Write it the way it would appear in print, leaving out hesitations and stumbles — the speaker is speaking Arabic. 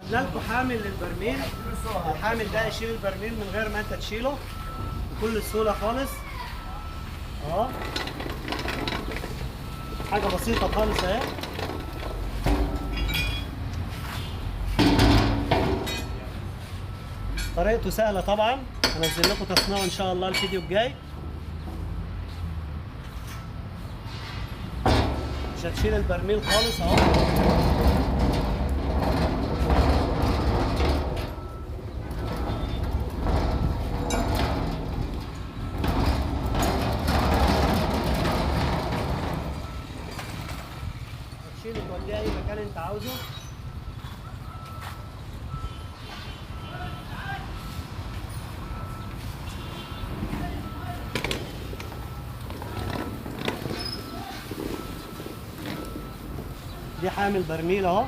جبنا لكم حامل للبرميل. الحامل ده يشيل البرميل من غير ما انت تشيله بكل سهوله خالص. اهو حاجه بسيطه خالص اهي. طريقته سهله طبعا، هنزل لكم تصنيعه ان شاء الله الفيديو الجاي. مش هتشيل البرميل خالص اهو. هتشيله توديه اي مكان انت عاوزه. دي حامل برميل اهو.